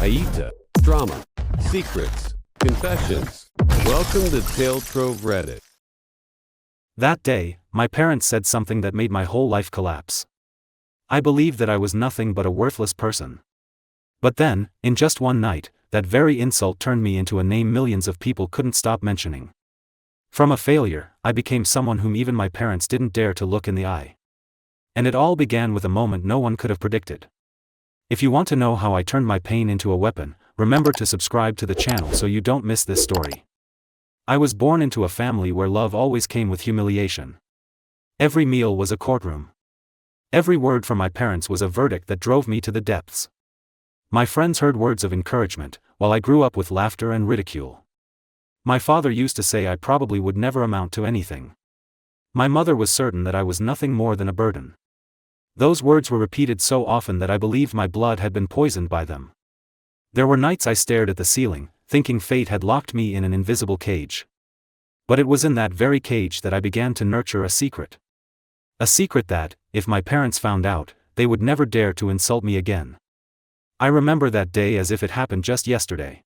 Aita, drama, secrets, confessions. Welcome to Tale Trove Reddit. That day, my parents said something that made my whole life collapse. I believed that I was nothing but a worthless person. But then, in just one night, that very insult turned me into a name millions of people couldn't stop mentioning. From a failure, I became someone whom even my parents didn't dare to look in the eye. And it all began with a moment no one could have predicted. If you want to know how I turned my pain into a weapon, remember to subscribe to the channel so you don't miss this story. I was born into a family where love always came with humiliation. Every meal was a courtroom. Every word from my parents was a verdict that drove me to the depths. My friends heard words of encouragement, while I grew up with laughter and ridicule. My father used to say I probably would never amount to anything. My mother was certain that I was nothing more than a burden. Those words were repeated so often that I believed my blood had been poisoned by them. There were nights I stared at the ceiling, thinking fate had locked me in an invisible cage. But it was in that very cage that I began to nurture a secret. A secret that, if my parents found out, they would never dare to insult me again. I remember that day as if it happened just yesterday.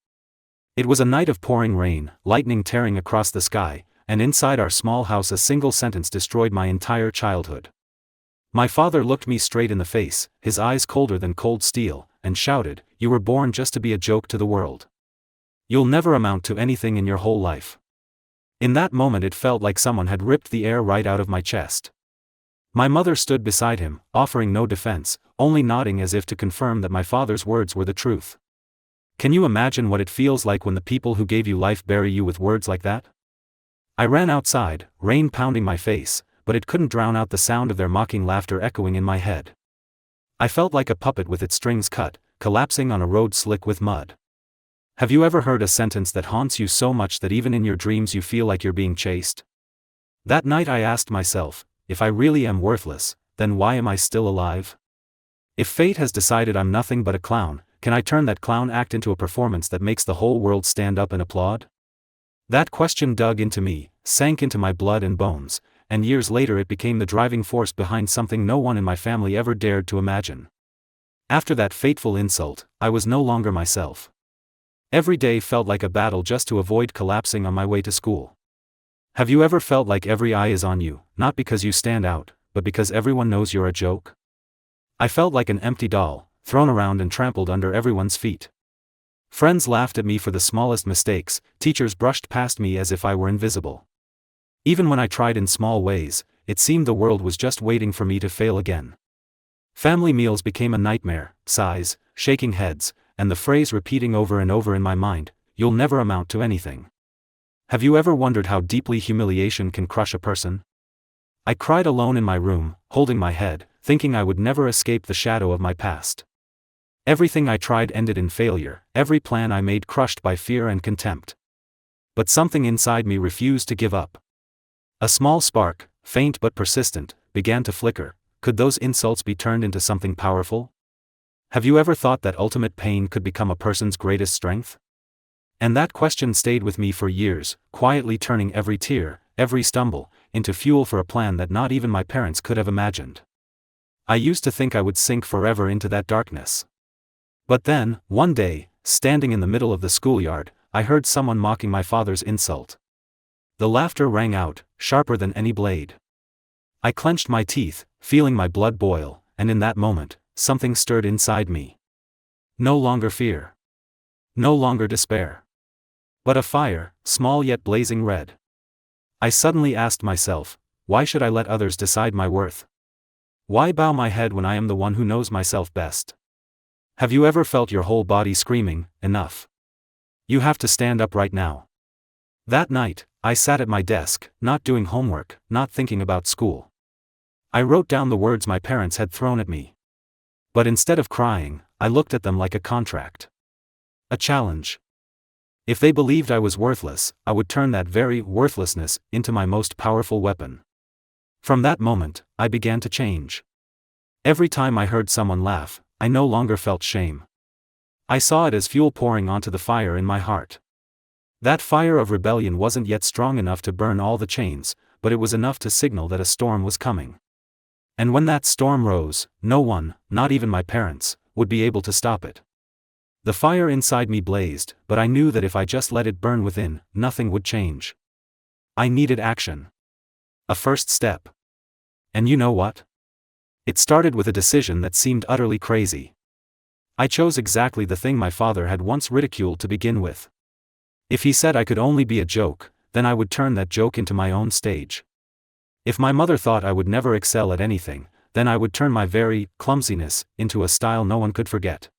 It was a night of pouring rain, lightning tearing across the sky, and inside our small house a single sentence destroyed my entire childhood. My father looked me straight in the face, his eyes colder than cold steel, and shouted, "You were born just to be a joke to the world. You'll never amount to anything in your whole life." In that moment it felt like someone had ripped the air right out of my chest. My mother stood beside him, offering no defense, only nodding as if to confirm that my father's words were the truth. Can you imagine what it feels like when the people who gave you life bury you with words like that? I ran outside, rain pounding my face, but it couldn't drown out the sound of their mocking laughter echoing in my head. I felt like a puppet with its strings cut, collapsing on a road slick with mud. Have you ever heard a sentence that haunts you so much that even in your dreams you feel like you're being chased? That night I asked myself, if I really am worthless, then why am I still alive? If fate has decided I'm nothing but a clown, can I turn that clown act into a performance that makes the whole world stand up and applaud? That question dug into me, sank into my blood and bones, and years later it became the driving force behind something no one in my family ever dared to imagine. After that fateful insult, I was no longer myself. Every day felt like a battle just to avoid collapsing on my way to school. Have you ever felt like every eye is on you, not because you stand out, but because everyone knows you're a joke? I felt like an empty doll, thrown around and trampled under everyone's feet. Friends laughed at me for the smallest mistakes, teachers brushed past me as if I were invisible. Even when I tried in small ways, it seemed the world was just waiting for me to fail again. Family meals became a nightmare, sighs, shaking heads, and the phrase repeating over and over in my mind, "You'll never amount to anything." Have you ever wondered how deeply humiliation can crush a person? I cried alone in my room, holding my head, thinking I would never escape the shadow of my past. Everything I tried ended in failure, every plan I made crushed by fear and contempt. But something inside me refused to give up. A small spark, faint but persistent, began to flicker. Could those insults be turned into something powerful? Have you ever thought that ultimate pain could become a person's greatest strength? And that question stayed with me for years, quietly turning every tear, every stumble, into fuel for a plan that not even my parents could have imagined. I used to think I would sink forever into that darkness. But then, one day, standing in the middle of the schoolyard, I heard someone mocking my father's insult. The laughter rang out, sharper than any blade. I clenched my teeth, feeling my blood boil, and in that moment, something stirred inside me. No longer fear. No longer despair. But a fire, small yet blazing red. I suddenly asked myself, why should I let others decide my worth? Why bow my head when I am the one who knows myself best? Have you ever felt your whole body screaming, "Enough. You have to stand up right now"? That night, I sat at my desk, not doing homework, not thinking about school. I wrote down the words my parents had thrown at me. But instead of crying, I looked at them like a contract. A challenge. If they believed I was worthless, I would turn that very worthlessness into my most powerful weapon. From that moment, I began to change. Every time I heard someone laugh, I no longer felt shame. I saw it as fuel pouring onto the fire in my heart. That fire of rebellion wasn't yet strong enough to burn all the chains, but it was enough to signal that a storm was coming. And when that storm rose, no one, not even my parents, would be able to stop it. The fire inside me blazed, but I knew that if I just let it burn within, nothing would change. I needed action. A first step. And you know what? It started with a decision that seemed utterly crazy. I chose exactly the thing my father had once ridiculed to begin with. If he said I could only be a joke, then I would turn that joke into my own stage. If my mother thought I would never excel at anything, then I would turn my very clumsiness into a style no one could forget.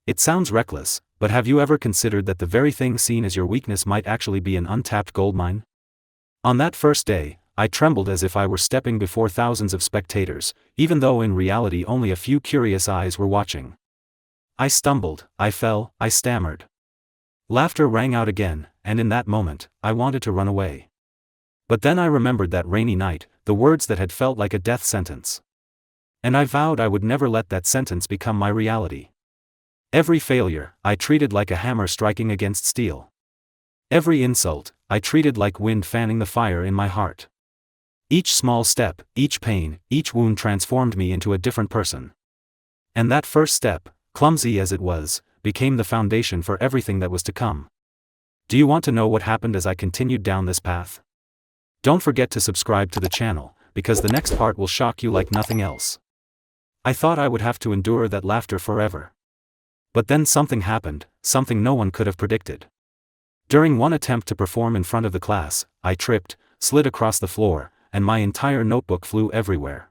It sounds reckless, but have you ever considered that the very thing seen as your weakness might actually be an untapped goldmine? On that first day, I trembled as if I were stepping before thousands of spectators, even though in reality only a few curious eyes were watching. I stumbled, I fell, I stammered. Laughter rang out again, and in that moment, I wanted to run away. But then I remembered that rainy night, the words that had felt like a death sentence. And I vowed I would never let that sentence become my reality. Every failure, I treated like a hammer striking against steel. Every insult, I treated like wind fanning the fire in my heart. Each small step, each pain, each wound transformed me into a different person. And that first step, clumsy as it was, became the foundation for everything that was to come. Do you want to know what happened as I continued down this path? Don't forget to subscribe to the channel, because the next part will shock you like nothing else. I thought I would have to endure that laughter forever. But then something happened, something no one could have predicted. During one attempt to perform in front of the class, I tripped, slid across the floor, and my entire notebook flew everywhere.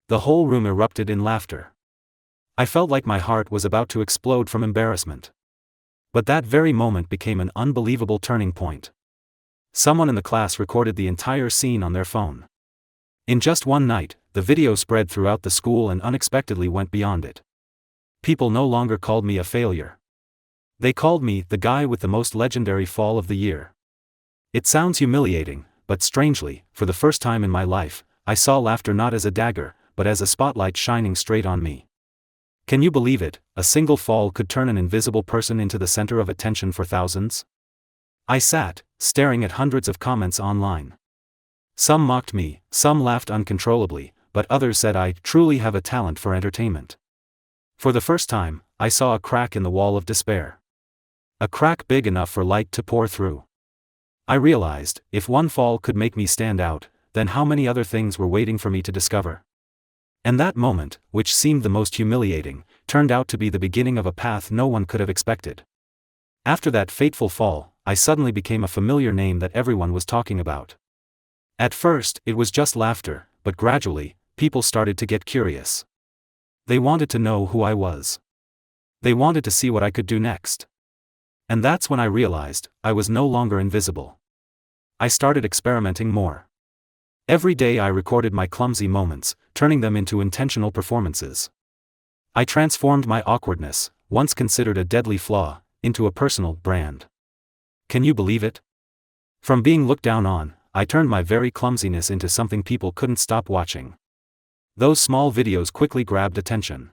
The whole room erupted in laughter. I felt like my heart was about to explode from embarrassment. But that very moment became an unbelievable turning point. Someone in the class recorded the entire scene on their phone. In just one night, the video spread throughout the school and unexpectedly went beyond it. People no longer called me a failure. They called me the guy with the most legendary fall of the year. It sounds humiliating, but strangely, for the first time in my life, I saw laughter not as a dagger, but as a spotlight shining straight on me. Can you believe it? A single fall could turn an invisible person into the center of attention for thousands? I sat, staring at hundreds of comments online. Some mocked me, some laughed uncontrollably, but others said I truly have a talent for entertainment. For the first time, I saw a crack in the wall of despair. A crack big enough for light to pour through. I realized, if one fall could make me stand out, then how many other things were waiting for me to discover? And that moment, which seemed the most humiliating, turned out to be the beginning of a path no one could have expected. After that fateful fall, I suddenly became a familiar name that everyone was talking about. At first, it was just laughter, but gradually, people started to get curious. They wanted to know who I was. They wanted to see what I could do next. And that's when I realized, I was no longer invisible. I started experimenting more. Every day I recorded my clumsy moments, turning them into intentional performances. I transformed my awkwardness, once considered a deadly flaw, into a personal brand. Can you believe it? From being looked down on, I turned my very clumsiness into something people couldn't stop watching. Those small videos quickly grabbed attention.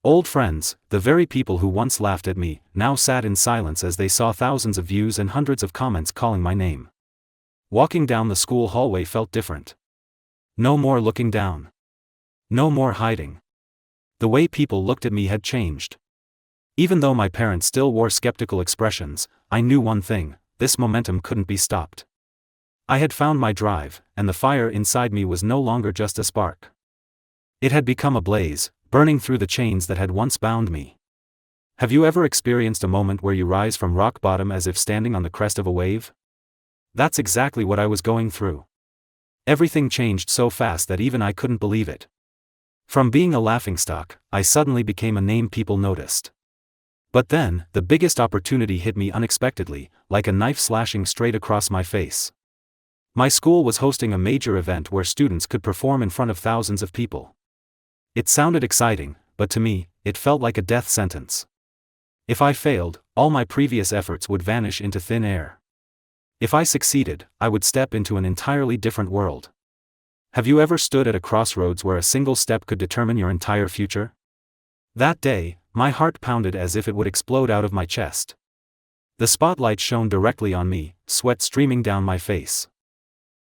Old friends, the very people who once laughed at me, now sat in silence as they saw thousands of views and hundreds of comments calling my name. Walking down the school hallway felt different. No more looking down. No more hiding. The way people looked at me had changed. Even though my parents still wore skeptical expressions, I knew one thing: this momentum couldn't be stopped. I had found my drive, and the fire inside me was no longer just a spark. It had become a blaze, burning through the chains that had once bound me. Have you ever experienced a moment where you rise from rock bottom as if standing on the crest of a wave? That's exactly what I was going through. Everything changed so fast that even I couldn't believe it. From being a laughingstock, I suddenly became a name people noticed. But then, the biggest opportunity hit me unexpectedly, like a knife slashing straight across my face. My school was hosting a major event where students could perform in front of thousands of people. It sounded exciting, but to me, it felt like a death sentence. If I failed, all my previous efforts would vanish into thin air. If I succeeded, I would step into an entirely different world. Have you ever stood at a crossroads where a single step could determine your entire future? That day, my heart pounded as if it would explode out of my chest. The spotlight shone directly on me, sweat streaming down my face.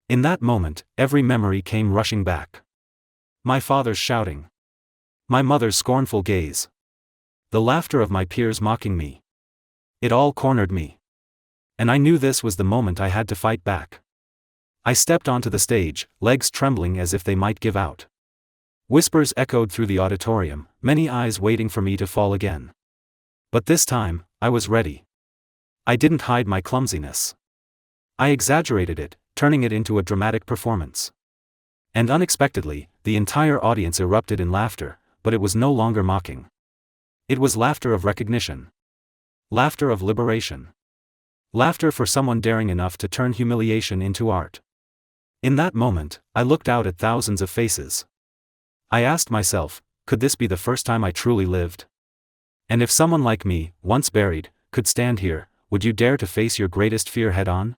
In that moment, every memory came rushing back. My father's shouting. My mother's scornful gaze. The laughter of my peers mocking me. It all cornered me. And I knew this was the moment I had to fight back. I stepped onto the stage, legs trembling as if they might give out. Whispers echoed through the auditorium, many eyes waiting for me to fall again. But this time, I was ready. I didn't hide my clumsiness. I exaggerated it, turning it into a dramatic performance. And unexpectedly, the entire audience erupted in laughter, but it was no longer mocking. It was laughter of recognition. Laughter of liberation. Laughter for someone daring enough to turn humiliation into art. In that moment, I looked out at thousands of faces. I asked myself, could this be the first time I truly lived? And if someone like me, once buried, could stand here, would you dare to face your greatest fear head-on?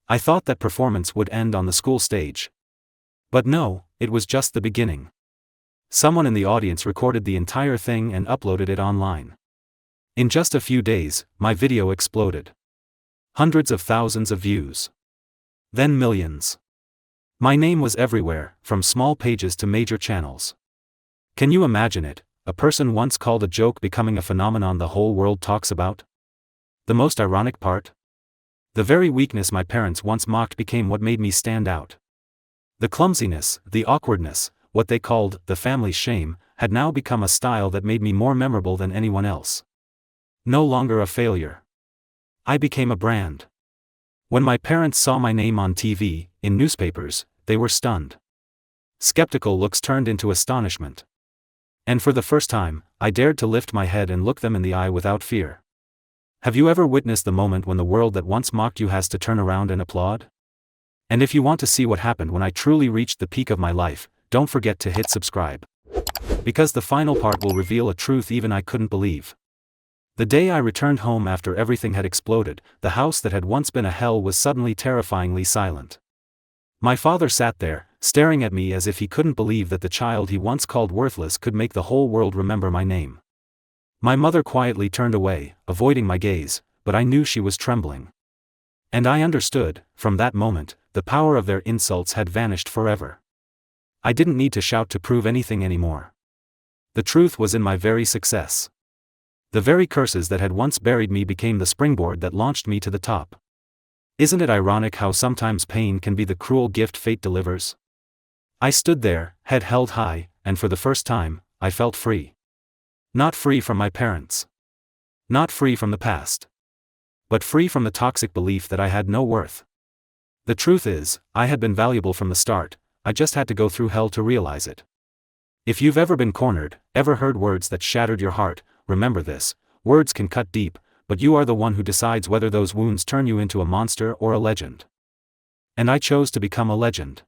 I thought that performance would end on the school stage. But no, it was just the beginning. Someone in the audience recorded the entire thing and uploaded it online. In just a few days, my video exploded. Hundreds of thousands of views. Then millions. My name was everywhere, from small pages to major channels. Can you imagine it, a person once called a joke becoming a phenomenon the whole world talks about? The most ironic part? The very weakness my parents once mocked became what made me stand out. The clumsiness, the awkwardness, what they called the family shame, had now become a style that made me more memorable than anyone else. No longer a failure. I became a brand. When my parents saw my name on TV, in newspapers, they were stunned. Skeptical looks turned into astonishment. And for the first time, I dared to lift my head and look them in the eye without fear. Have you ever witnessed the moment when the world that once mocked you has to turn around and applaud? And if you want to see what happened when I truly reached the peak of my life, don't forget to hit subscribe. Because the final part will reveal a truth even I couldn't believe. The day I returned home after everything had exploded, the house that had once been a hell was suddenly terrifyingly silent. My father sat there, staring at me as if he couldn't believe that the child he once called worthless could make the whole world remember my name. My mother quietly turned away, avoiding my gaze, but I knew she was trembling. And I understood, from that moment, the power of their insults had vanished forever. I didn't need to shout to prove anything anymore. The truth was in my very success. The very curses that had once buried me became the springboard that launched me to the top. Isn't it ironic how sometimes pain can be the cruel gift fate delivers? I stood there, head held high, and for the first time, I felt free. Not free from my parents. Not free from the past. But free from the toxic belief that I had no worth. The truth is, I had been valuable from the start, I just had to go through hell to realize it. If you've ever been cornered, ever heard words that shattered your heart, remember this: words can cut deep, but you are the one who decides whether those wounds turn you into a monster or a legend. And I chose to become a legend.